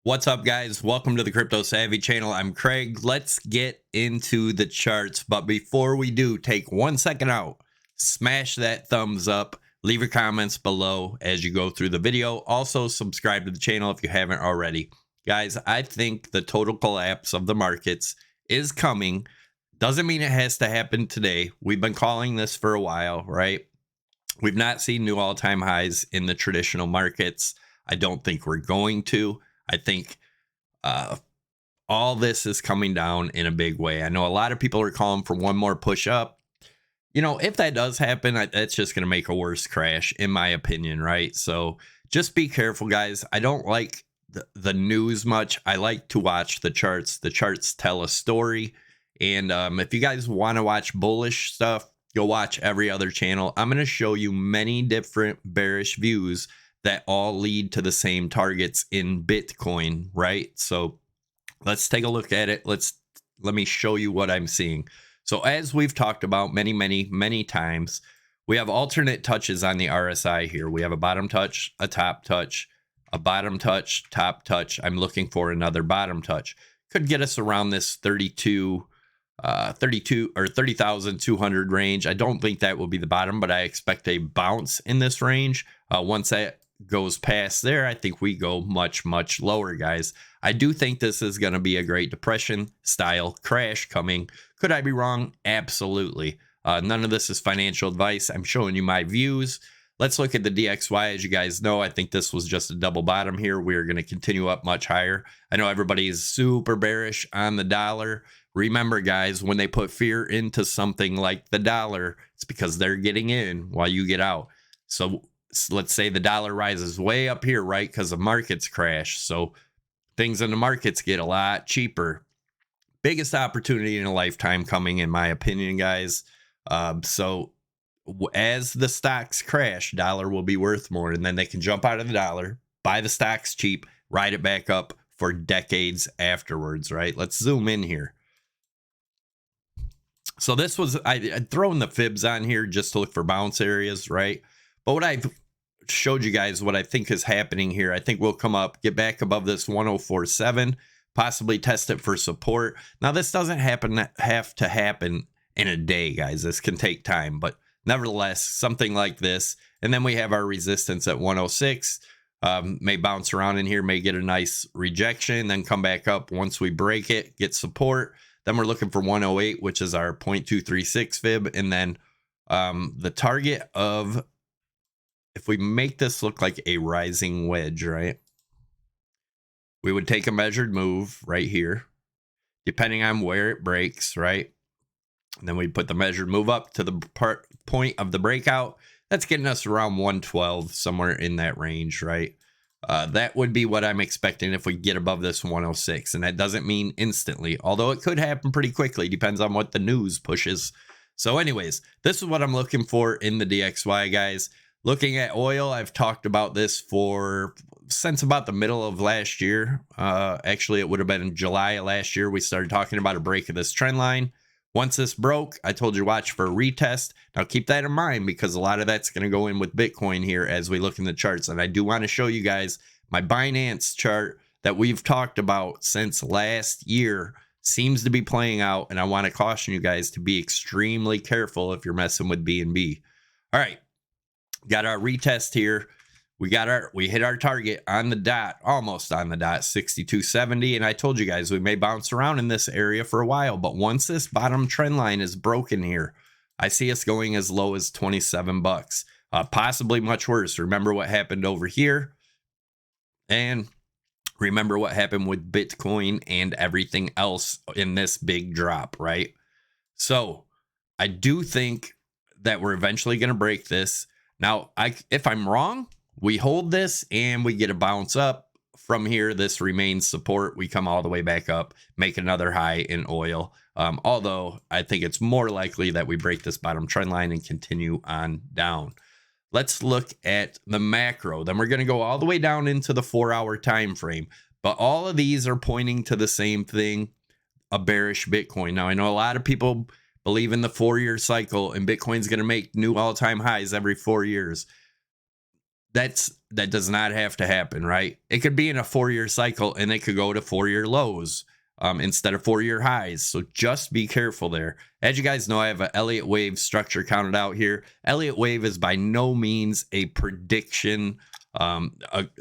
What's up, guys? Welcome to the Crypto Savvy channel. I'm Craig. Let's get into the charts. But before we do, take 1 second out, smash that thumbs up, leave your comments below as you go through the video. Also, subscribe to the channel if you haven't already. Guys, I think the total collapse of the markets is coming. Doesn't mean it has to happen today. We've been calling this for a while, right? We've not seen new all-time highs in the traditional markets. I don't think we're going to. I think all this is coming down in a big way. I know a lot of people are calling for one more push up. You know, if that does happen, that's just going to make a worse crash, in my opinion, right? So just be careful, guys. I don't like the news much. I like to watch the charts. The charts tell a story. And if you guys want to watch bullish stuff, go watch every other channel. I'm going to show you many different bearish views that all lead to the same targets in Bitcoin, right? So let's take a look at it. Let me show you what I'm seeing. So as we've talked about many times, we have alternate touches on the RSI here. We have a bottom touch, a top touch, a bottom touch, top touch. I'm looking for another bottom touch. Could get us around this 32 or 30,200 range. I don't think that will be the bottom, but I expect a bounce in this range. Once that goes past there, I think we go much lower, guys. I do think this is going to be a Great Depression style crash coming. Could I be wrong? Absolutely. None of this is financial advice. I'm showing you my views. Let's look at the DXY. As you guys know, I think this was just a double bottom here. We're going to continue up much higher. I know everybody is super bearish on the dollar. Remember, guys, when they put fear into something like the dollar, it's because they're getting in while you get out. So let's say the dollar rises way up here, right? Because the markets crash. So things in the markets get a lot cheaper. Biggest opportunity in a lifetime coming, in my opinion, guys. So as the stocks crash, dollar will be worth more. And then they can jump out of the dollar, buy the stocks cheap, ride it back up for decades afterwards, right? Let's zoom in here. So this was, I'd thrown the fibs on here just to look for bounce areas, right? But what I've showed you guys, what I think is happening here, I think we'll come up, get back above this 104.7, possibly test it for support. Now, this doesn't have to happen in a day, guys. This can take time, but nevertheless, something like this. And then we have our resistance at 106. May bounce around in here, may get a nice rejection, then come back up once we break it, get support. Then we're looking for 108, which is our 0.236 fib. And then the target of, if we make this look like a rising wedge, right? We would take a measured move right here, depending on where it breaks, right? And then we put the measured move up to the point of the breakout. That's getting us around 112, somewhere in that range, right? That would be what I'm expecting if we get above this 106. And that doesn't mean instantly, although it could happen pretty quickly. Depends on what the news pushes. So anyways, this is what I'm looking for in the DXY, guys. Looking at oil, I've talked about this since about the middle of last year. Actually, it would have been in July of last year. We started talking about a break of this trend line. Once this broke, I told you watch for a retest. Now keep that in mind because a lot of that's going to go in with Bitcoin here as we look in the charts. And I do want to show you guys my Binance chart that we've talked about since last year seems to be playing out. And I want to caution you guys to be extremely careful if you're messing with BNB. All right. Got our retest here. We hit our target on the dot, almost on the dot, 62.70. And I told you guys we may bounce around in this area for a while. But once this bottom trend line is broken here, I see us going as low as 27 bucks, possibly much worse. Remember what happened over here. And remember what happened with Bitcoin and everything else in this big drop, right? So I do think that we're eventually going to break this. Now, if I'm wrong, we hold this and we get a bounce up from here. This remains support. We come all the way back up, make another high in oil. Although I think it's more likely that we break this bottom trend line and continue on down. Let's look at the macro. Then we're going to go all the way down into the 4-hour time frame. But all of these are pointing to the same thing, a bearish Bitcoin. Now, I know a lot of people believe in the 4-year cycle and Bitcoin's going to make new all-time highs every 4 years. that does not have to happen, right? It could be in a 4-year cycle and it could go to 4-year lows instead of 4-year highs. So just be careful there. As you guys know, I have an Elliott wave structure counted out here. Elliott wave is by no means a prediction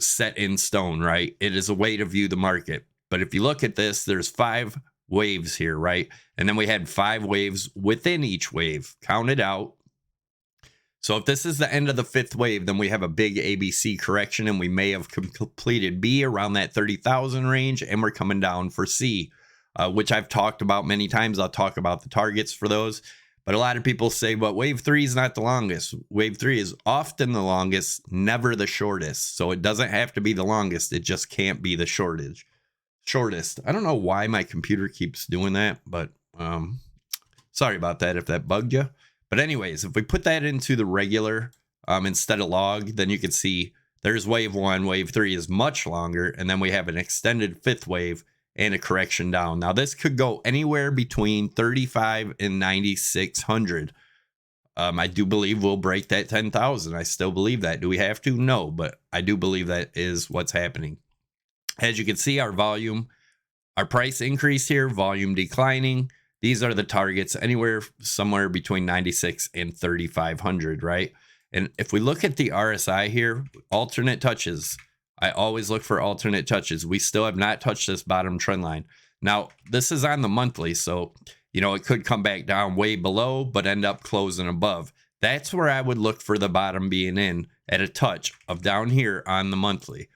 set in stone, right? It is a way to view the market. But if you look at this, there's 5 waves here, right? And then we had 5 waves within each wave counted out. So if this is the end of the 5th wave, then we have a big ABC correction, and we may have completed B around that 30,000 range, and we're coming down for C, which I've talked about many times. I'll talk about the targets for those. But a lot of people say, but wave 3 is not the longest. Wave 3 is often the longest, never the shortest. So it doesn't have to be the longest. It just can't be the shortest. I don't know why my computer keeps doing that, but sorry about that if that bugged you. But anyways, if we put that into the regular instead of log, then you can see there's wave 1, wave 3 is much longer, and then we have an extended 5th wave and a correction down. Now this could go anywhere between 35 and 9,600. I do believe we'll break that 10,000. I still believe that. Do we have to? No, but I do believe that is what's happening. As you can see, our price increase here, volume declining. These are the targets somewhere between 96 and 3,500, right? And if we look at the RSI here, alternate touches, I always look for alternate touches. We still have not touched this bottom trend line. Now, this is on the monthly, so, it could come back down way below, but end up closing above. That's where I would look for the bottom being in at a touch of down here on the monthly.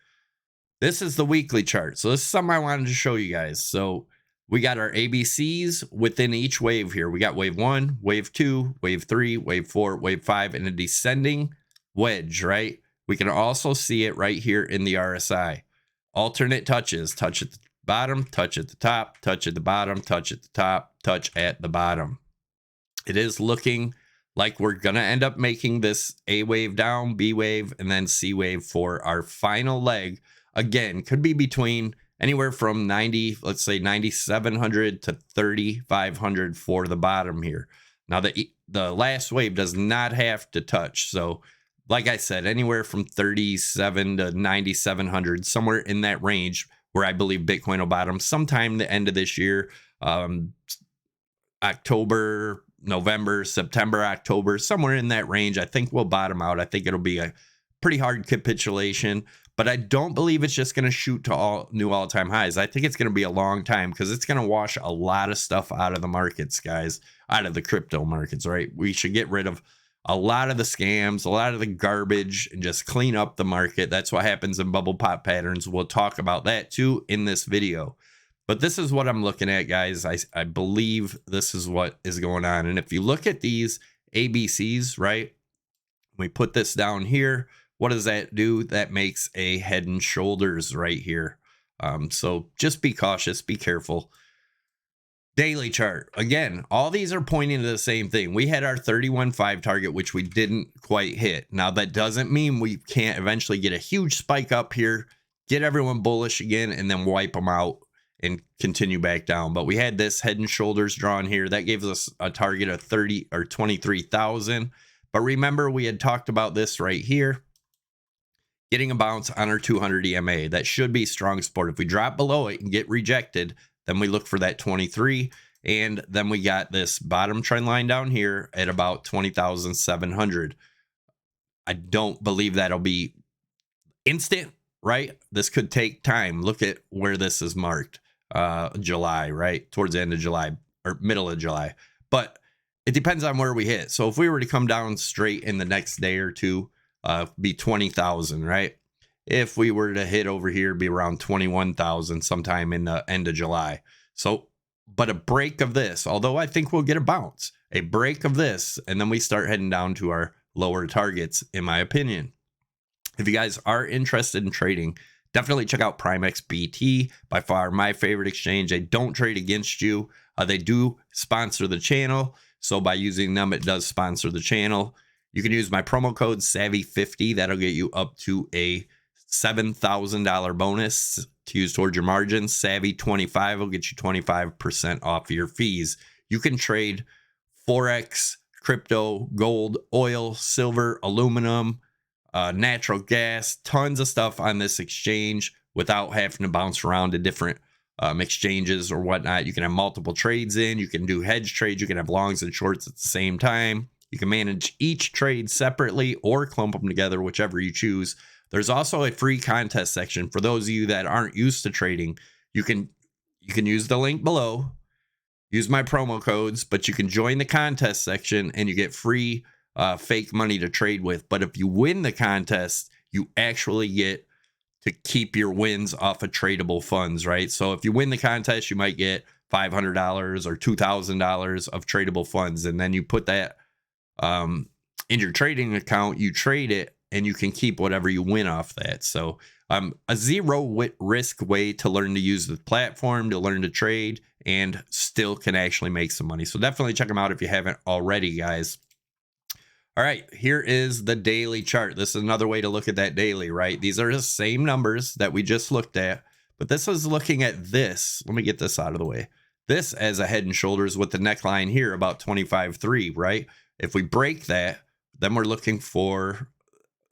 This is the weekly chart. So this is something I wanted to show you guys. So we got our ABCs within each wave here. We got wave 1, wave 2, wave 3, wave 4, wave 5, and a descending wedge, right? We can also see it right here in the RSI. Alternate touches, touch at the bottom, touch at the top, touch at the bottom, touch at the top, touch at the bottom. It is looking like we're going to end up making this A wave down, B wave, and then C wave for our final leg. Again, could be between anywhere from let's say 9,700 to 3,500 for the bottom here. Now, the last wave does not have to touch. So, like I said, anywhere from 37 to 9,700, somewhere in that range where I believe Bitcoin will bottom sometime the end of this year, October, November, September, October, somewhere in that range. I think we'll bottom out. I think it'll be a pretty hard capitulation. But I don't believe it's just going to shoot to new all-time highs. I think it's going to be a long time because it's going to wash a lot of stuff out of the markets, guys, out of the crypto markets, right? We should get rid of a lot of the scams, a lot of the garbage, and just clean up the market. That's what happens in bubble pop patterns. We'll talk about that too in this video. But this is what I'm looking at, guys. I believe this is what is going on. And if you look at these ABCs, right, we put this down here. What does that do? That makes a head and shoulders right here. So just be cautious, be careful. Daily chart. Again, all these are pointing to the same thing. We had our 31.5 target, which we didn't quite hit. Now, that doesn't mean we can't eventually get a huge spike up here, get everyone bullish again, and then wipe them out and continue back down. But we had this head and shoulders drawn here. That gives us a target of 30 or 23,000. But remember, we had talked about this right here. Getting a bounce on our 200 EMA. That should be strong support. If we drop below it and get rejected, then we look for that 23. And then we got this bottom trend line down here at about 20,700. I don't believe that'll be instant, right? This could take time. Look at where this is marked. July, right? Towards the end of July or middle of July. But it depends on where we hit. So if we were to come down straight in the next day or two, be 20,000, right? If we were to hit over here, be around 21,000 sometime in the end of July. So, but a break of this, although I think we'll get a bounce, a break of this, and then we start heading down to our lower targets, in my opinion. If you guys are interested in trading, definitely check out Primex BT, by far my favorite exchange. They don't trade against you. They do sponsor the channel. So by using them, it does sponsor the channel. You can use my promo code SAVVY50. That'll get you up to a $7,000 bonus to use towards your margins. SAVVY25 will get you 25% off your fees. You can trade Forex, crypto, gold, oil, silver, aluminum, natural gas, tons of stuff on this exchange without having to bounce around to different exchanges or whatnot. You can have multiple trades in, you can do hedge trades, you can have longs and shorts at the same time. You can manage each trade separately or clump them together, whichever you choose. There's also a free contest section for those of you that aren't used to trading. You can use the link below, use my promo codes, but you can join the contest section and you get free fake money to trade with. But if you win the contest, you actually get to keep your wins off of tradable funds, right? So if you win the contest, you might get $500 or $2,000 of tradable funds, and then you put that in your trading account, you trade it, and you can keep whatever you win off that. So a zero risk way to learn to use the platform, to learn to trade, and still can actually make some money. So definitely check them out if you haven't already, guys. All right, here is the daily chart. This is another way to look at that daily, right? These are the same numbers that we just looked at, but this is looking at this. Let me get this out of the way. This as a head and shoulders with the neckline here about 25.3, right? If we break that, then we're looking for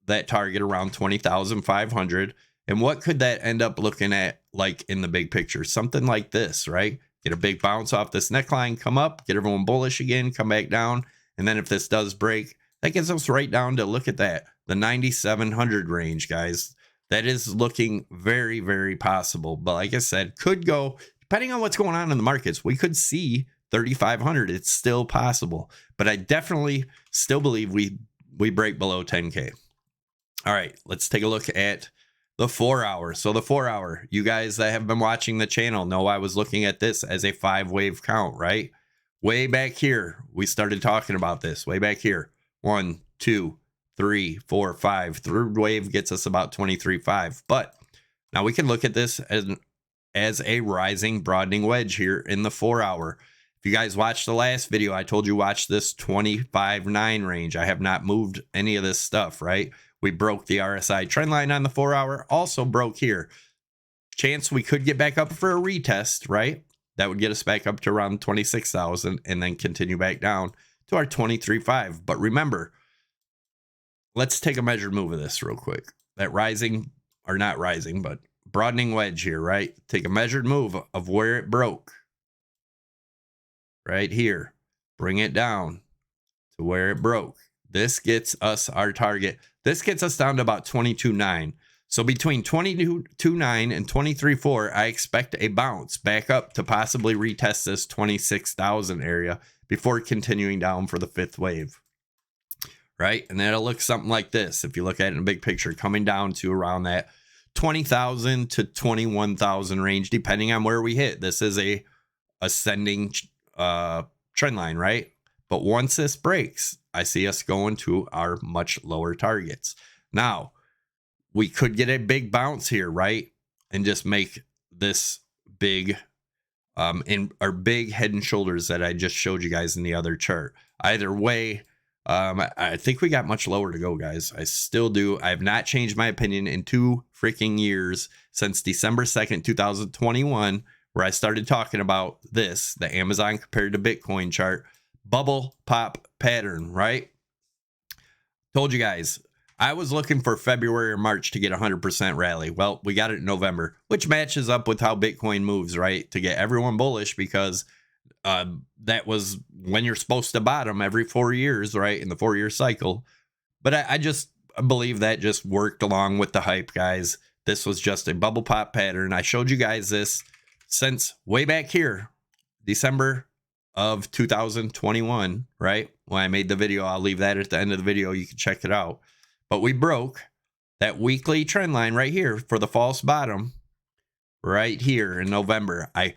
that target around 20,500. And what could that end up looking at like in the big picture? Something like this, right? Get a big bounce off this neckline, come up, get everyone bullish again, come back down. And then if this does break, that gets us right down to, look at that, the 9,700 range, guys. That is looking very, very possible. But like I said, could go, depending on what's going on in the markets, we could see 3,500. It's still possible. But I definitely still believe we break below 10K. All right, let's take a look at the 4 hour. So the 4 hour, you guys that have been watching the channel know I was looking at this as a 5-wave count, right? Way back here, we started talking about this way back here. 1, 2, 3, 4, 5. Third wave gets us about 23.5. But now we can look at this as a rising broadening wedge here in the 4 hour. If you guys watched the last video, I told you watch this 25.9 range. I have not moved any of this stuff, right? We broke the RSI trend line on the 4 hour, also broke here. Chance we could get back up for a retest, right? That would get us back up to around 26,000 and then continue back down to our 23.5. But remember, let's take a measured move of this real quick. That rising, or not rising, but broadening wedge here, right? Take a measured move of where it broke. Right here. Bring it down to where it broke. This gets us our target. This gets us down to about 22.9. So between 22.9 and 23.4, I expect a bounce back up to possibly retest this 26,000 area before continuing down for the 5th wave, right? And that'll look something like this. If you look at it in a big picture, coming down to around that 20,000 to 21,000 range, depending on where we hit. This is a ascending trend line, right? But once this breaks, I see us going to our much lower targets. Now, we could get a big bounce here, right? And just make this big in our big head and shoulders that I just showed you guys in the other chart. Either way, I think we got much lower to go, guys. I still do. I have not changed my opinion in 2 freaking years since December 2nd, 2021, where I started talking about this, the Amazon compared to Bitcoin chart, bubble pop pattern, right? Told you guys, I was looking for February or March to get 100% rally. Well, we got it in November, which matches up with how Bitcoin moves, right? To get everyone bullish, because that was when you're supposed to bottom every 4 years, right? In the 4-year cycle. But I just believe that just worked along with the hype, guys. This was just a bubble pop pattern. I showed you guys this since way back here, December of 2021, right? When I made the video, I'll leave that at the end of the video. You can check it out. But we broke that weekly trend line right here for the false bottom right here in November. I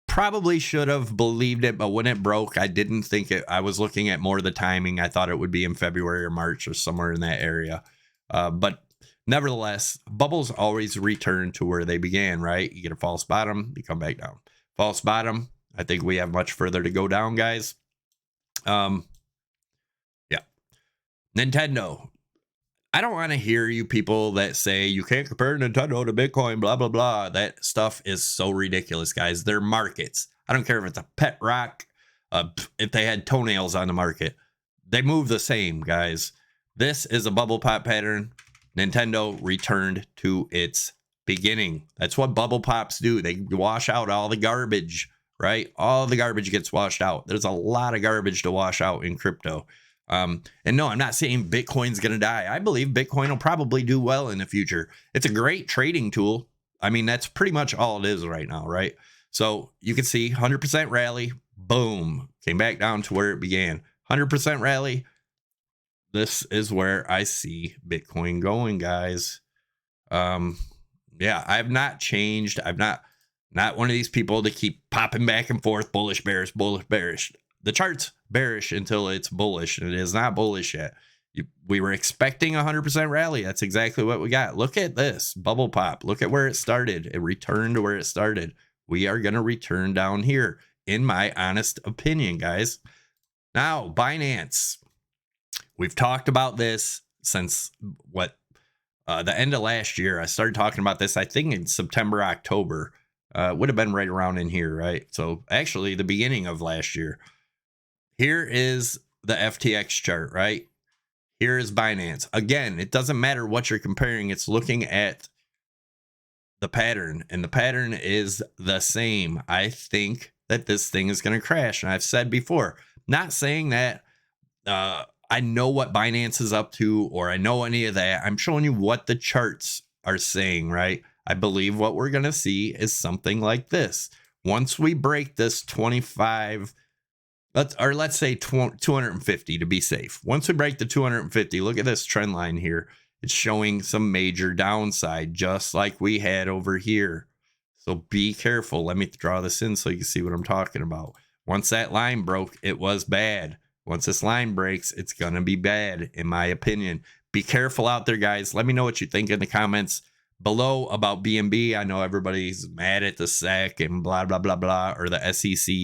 probably should have believed it, but when it broke, I didn't think it. I was looking at more of the timing. I thought it would be in February or March or somewhere in that area. But nevertheless, bubbles always return to where they began, right? You get a false bottom, you come back down. False bottom, I think we have much further to go down, guys. Yeah. Nintendo. I don't want to hear you people that say you can't compare Nintendo to Bitcoin, blah, blah, blah. That stuff is so ridiculous, guys. They're markets. I don't care if it's a pet rock, if they had toenails on the market. They move the same, guys. This is a bubble pop pattern. Nintendo returned to its beginning. That's what bubble pops do. They wash out all the garbage, right? All the garbage gets washed out. There's a lot of garbage to wash out in crypto. And no, I'm not saying Bitcoin's going to die. I believe Bitcoin will probably do well in the future. It's a great trading tool. I mean, that's pretty much all it is right now, right? So you can see 100% rally, boom, came back down to where it began. 100% rally. This is where I see Bitcoin going, guys. Yeah, I've not changed. I'm not one of these people to keep popping back and forth, bullish, bearish, bullish, bearish. The chart's bearish until it's bullish, and it is not bullish yet. We were expecting 100% rally. That's exactly what we got. Look at this bubble pop. Look at where it started. It returned to where it started. We are going to return down here, in my honest opinion, guys. Now, Binance. We've talked about this since the end of last year. I started talking about this, I think, in September, October. Would have been right around in here, right? So actually the beginning of last year. Here is the FTX chart, right? Here is Binance. Again, it doesn't matter what you're comparing. It's looking at the pattern, and the pattern is the same. I think that this thing is going to crash. And I've said before, not saying that I know what Binance is up to, or I know any of that. I'm showing you what the charts are saying, right? I believe what we're going to see is something like this. Once we break this 25, let's say 250 to be safe. Once we break the 250, look at this trend line here. It's showing some major downside, just like we had over here. So be careful. Let me draw this in so you can see what I'm talking about. Once that line broke, it was bad. Once this line breaks, it's going to be bad, in my opinion. Be careful out there, guys. Let me know what you think in the comments below about BNB. I know everybody's mad at the SEC and blah, blah, blah, blah, or the SEC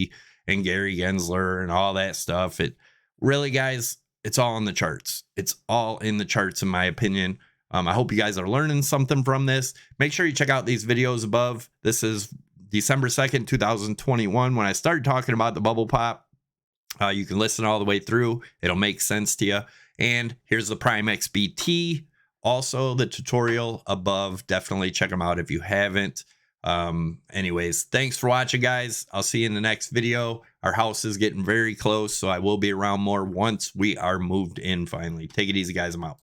and Gary Gensler and all that stuff. It really, guys, it's all in the charts. It's all in the charts, in my opinion. I hope you guys are learning something from this. Make sure you check out these videos above. This is December 2nd, 2021, when I started talking about the bubble pop. You can listen all the way through. It'll make sense to you. And here's the Prime XBT. Also, the tutorial above. Definitely check them out if you haven't. Anyways, thanks for watching, guys. I'll see you in the next video. Our house is getting very close, so I will be around more once we are moved in finally. Take it easy, guys. I'm out.